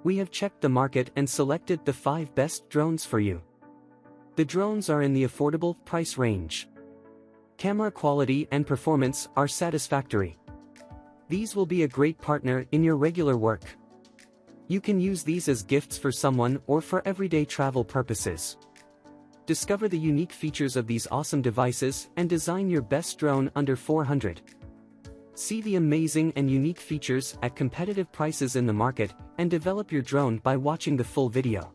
We have checked the market and selected the 5 best drones for you. The drones are in the affordable price range. Camera quality and performance are satisfactory. These will be a great partner in your regular work. You can use these as gifts for someone or for everyday travel purposes. Discover the unique features of these awesome devices and design your best drone under $400. See the amazing and unique features at competitive prices in the market and develop your drone by watching the full video.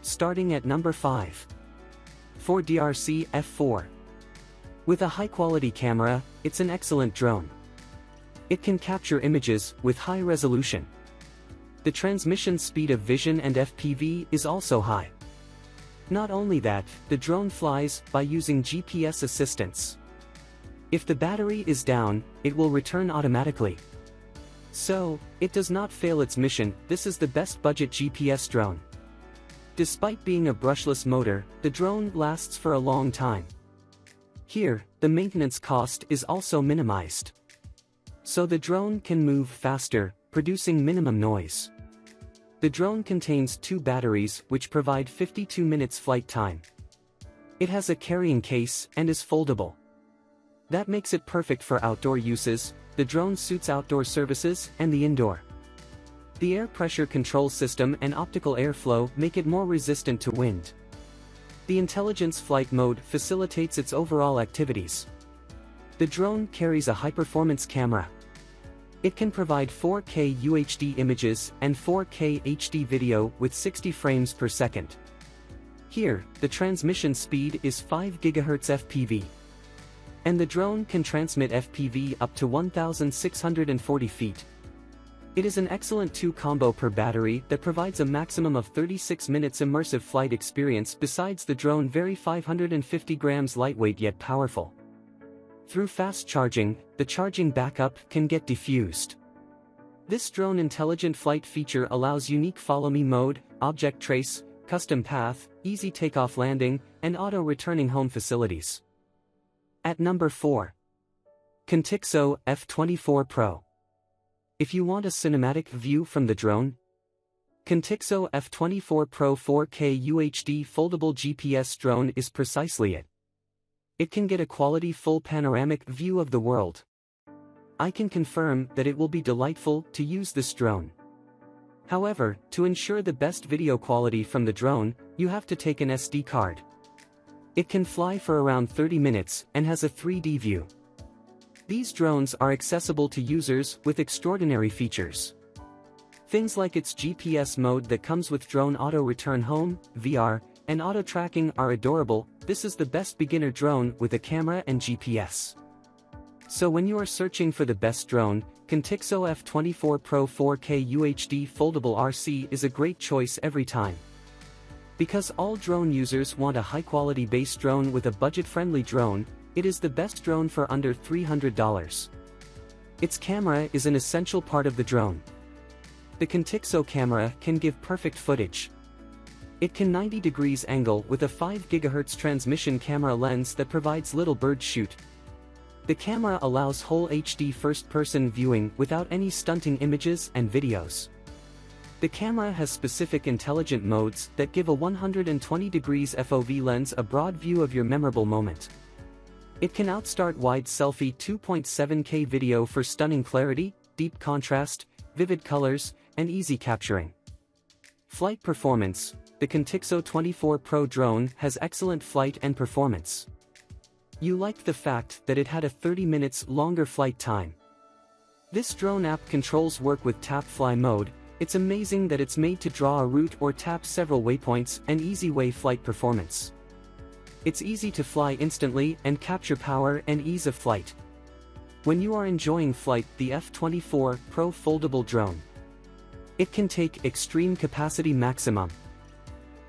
Starting at number 5. Ford DRC F4. With a high-quality camera, it's an excellent drone. It can capture images with high resolution. The transmission speed of vision and FPV is also high. Not only that, the drone flies by using GPS assistance. If the battery is down, it will return automatically. So, it does not fail its mission. This is the best budget GPS drone. Despite being a brushless motor, the drone lasts for a long time. Here, the maintenance cost is also minimized. So the drone can move faster, producing minimum noise. The drone contains 2 batteries which provide 52 minutes flight time. It has a carrying case and is foldable. That makes it perfect for outdoor uses. The drone suits outdoor services and the indoor. The air pressure control system and optical airflow make it more resistant to wind. The intelligence flight mode facilitates its overall activities. The drone carries a high-performance camera. It can provide 4K UHD images and 4K HD video with 60 frames per second. Here, the transmission speed is 5 GHz FPV. And the drone can transmit FPV up to 1,640 feet. It is an excellent 2-combo per battery that provides a maximum of 36 minutes immersive flight experience. Besides, the drone very 550 grams lightweight yet powerful. Through fast charging, the charging backup can get defused. This drone intelligent flight feature allows unique follow me mode, object trace, custom path, easy takeoff landing, and auto returning home facilities. At number 4. Contixo F24 Pro. If you want a cinematic view from the drone, Contixo F24 Pro 4K UHD foldable GPS drone is precisely it. It can get a quality full panoramic view of the world. I can confirm that it will be delightful to use this drone. However, to ensure the best video quality from the drone, you have to take an SD card. It can fly for around 30 minutes and has a 3D view. These drones are accessible to users with extraordinary features. Things like its GPS mode that comes with drone auto return home, VR, and auto tracking are adorable. This is the best beginner drone with a camera and GPS. So when you are searching for the best drone, Contixo F24 Pro 4K UHD Foldable RC is a great choice every time. Because all drone users want a high-quality base drone with a budget-friendly drone, it is the best drone for under $300. Its camera is an essential part of the drone. The Contixo camera can give perfect footage. It can 90 degrees angle with a 5 GHz transmission camera lens that provides little bird shoot. The camera allows whole HD first-person viewing without any stunting images and videos. The camera has specific intelligent modes that give a 120 degrees FOV lens a broad view of your memorable moment. It can outstart wide selfie 2.7K video for stunning clarity, deep contrast, vivid colors, and easy capturing. Flight performance. The Contixo 24 Pro drone has excellent flight and performance. You liked the fact that it had a 30 minutes longer flight time. This drone app controls work with tap fly mode. It's amazing that it's made to draw a route or tap several waypoints and easy way flight performance. It's easy to fly instantly and capture power and ease of flight. When you are enjoying flight, the F24 Pro foldable drone. It can take extreme capacity maximum.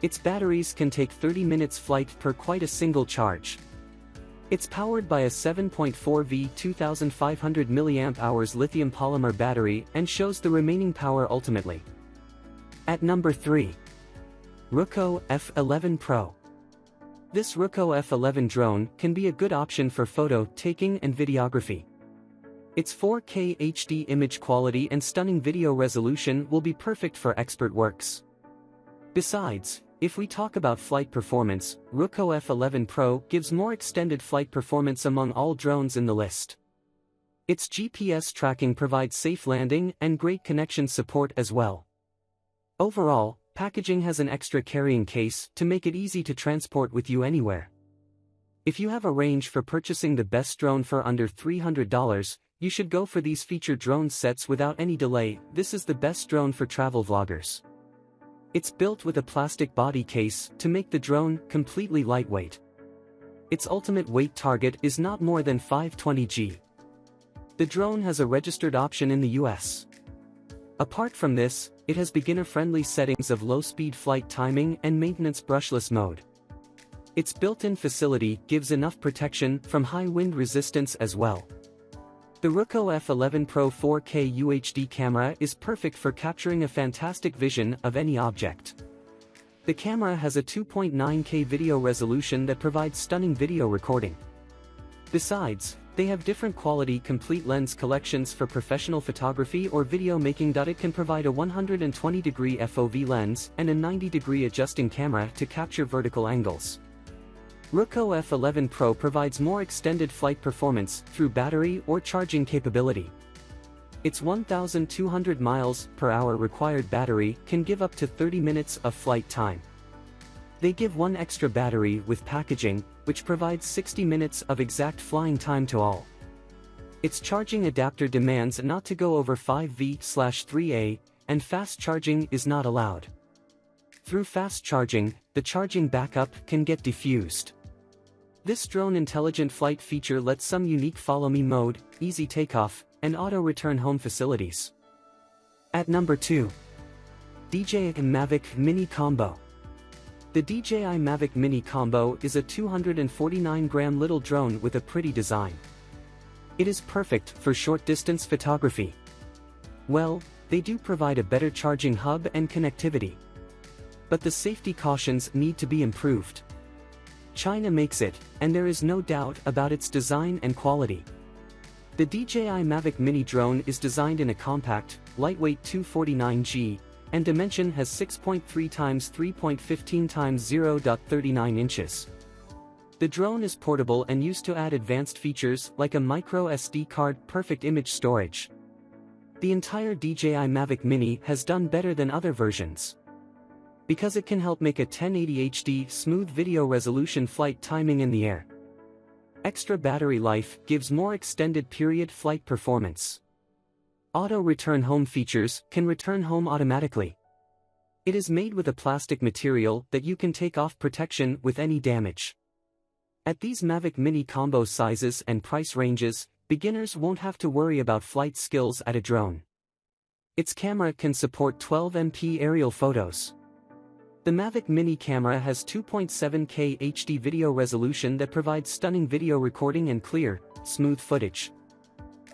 Its batteries can take 30 minutes flight per quite a single charge. It's powered by a 7.4V 2500 mAh lithium polymer battery and shows the remaining power ultimately. At number 3. Roku F11 Pro. This Roku F11 drone can be a good option for photo taking and videography. Its 4K HD image quality and stunning video resolution will be perfect for expert works. Besides, if we talk about flight performance, Roku F11 Pro gives more extended flight performance among all drones in the list. Its GPS tracking provides safe landing and great connection support as well. Overall, packaging has an extra carrying case to make it easy to transport with you anywhere. If you have a range for purchasing the best drone for under $300, you should go for these featured drone sets without any delay. This is the best drone for travel vloggers. It's built with a plastic body case to make the drone completely lightweight. Its ultimate weight target is not more than 520 g. The drone has a registered option in the US. Apart from this, it has beginner-friendly settings of low-speed flight timing and maintenance brushless mode. Its built-in facility gives enough protection from high wind resistance as well. The Roku F11 Pro 4K UHD camera is perfect for capturing a fantastic vision of any object. The camera has a 2.9K video resolution that provides stunning video recording. Besides, they have different quality complete lens collections for professional photography or video making. It can provide a 120-degree FOV lens and a 90-degree adjusting camera to capture vertical angles. Roku F11 Pro provides more extended flight performance through battery or charging capability. Its 1,200 miles per hour required battery can give up to 30 minutes of flight time. They give one extra battery with packaging, which provides 60 minutes of exact flying time to all. Its charging adapter demands not to go over 5V/3A, and fast charging is not allowed. Through fast charging, the charging backup can get defused. This drone intelligent flight feature lets some unique follow me mode, easy takeoff, and auto return home facilities. At number 2. DJI Mavic Mini Combo. The DJI Mavic Mini Combo is a 249-gram little drone with a pretty design. It is perfect for short-distance photography. Well, they do provide a better charging hub and connectivity. But the safety cautions need to be improved. China makes it, and there is no doubt about its design and quality. The DJI Mavic Mini drone is designed in a compact, lightweight 249G, and dimension has 6.3 x 3.15 x 0.39 inches. The drone is portable and used to add advanced features like a micro SD card perfect image storage. The entire DJI Mavic Mini has done better than other versions, because it can help make a 1080 HD smooth video resolution flight timing in the air. Extra battery life gives more extended period flight performance. Auto return home features can return home automatically. It is made with a plastic material that you can take off protection with any damage. At these Mavic Mini combo sizes and price ranges, beginners won't have to worry about flight skills at a drone. Its camera can support 12MP aerial photos. The Mavic Mini camera has 2.7K HD video resolution that provides stunning video recording and clear, smooth footage.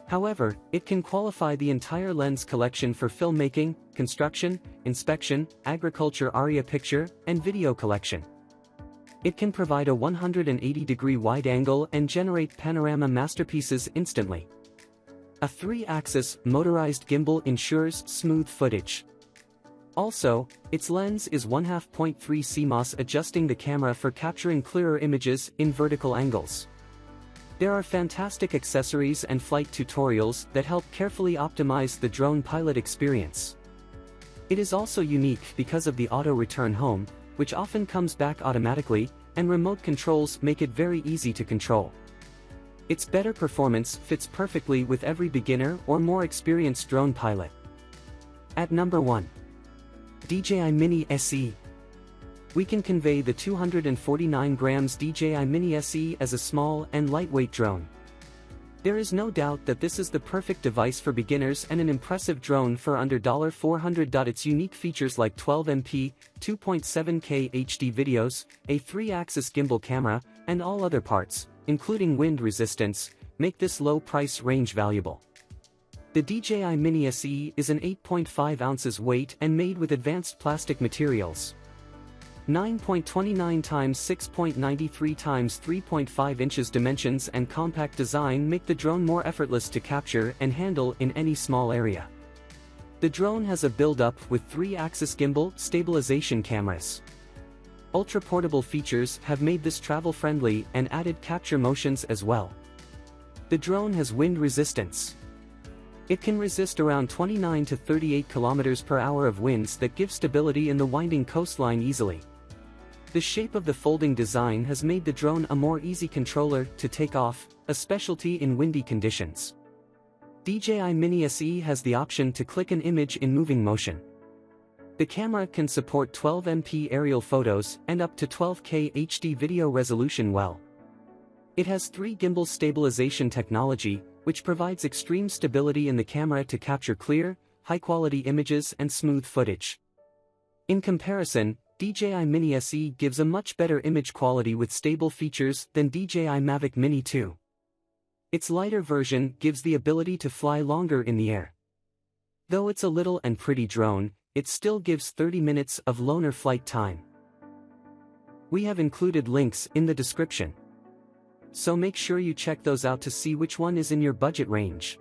However, it can qualify the entire lens collection for filmmaking, construction, inspection, agriculture ARIA picture, and video collection. It can provide a 180-degree wide angle and generate panorama masterpieces instantly. A 3-axis motorized gimbal ensures smooth footage. Also, its lens is 1/2.3 CMOS, adjusting the camera for capturing clearer images in vertical angles. There are fantastic accessories and flight tutorials that help carefully optimize the drone pilot experience. It is also unique because of the auto return home, which often comes back automatically, and remote controls make it very easy to control. Its better performance fits perfectly with every beginner or more experienced drone pilot. At number 1. DJI Mini SE. We can convey the 249 grams DJI Mini SE as a small and lightweight drone. There is no doubt that this is the perfect device for beginners and an impressive drone for under $400. Its unique features like 12MP, 2.7K HD videos, a 3-axis gimbal camera, and all other parts, including wind resistance, make this low price range valuable. The DJI Mini SE is an 8.5 ounces weight and made with advanced plastic materials. 9.29 x 6.93 x 3.5 inches dimensions and compact design make the drone more effortless to capture and handle in any small area. The drone has a build-up with 3-axis gimbal stabilization cameras. Ultra-portable features have made this travel-friendly and added capture motions as well. The drone has wind resistance. It can resist around 29 to 38 km per hour of winds that give stability in the winding coastline easily. The shape of the folding design has made the drone a more easy controller to take off, a specialty in windy conditions. DJI Mini SE has the option to click an image in moving motion. The camera can support 12MP aerial photos and up to 12K HD video resolution well. It has 3 gimbal stabilization technology, which provides extreme stability in the camera to capture clear, high-quality images and smooth footage. In comparison, DJI Mini SE gives a much better image quality with stable features than DJI Mavic Mini 2. Its lighter version gives the ability to fly longer in the air. Though it's a little and pretty drone, it still gives 30 minutes of loner flight time. We have included links in the description, so make sure you check those out to see which one is in your budget range.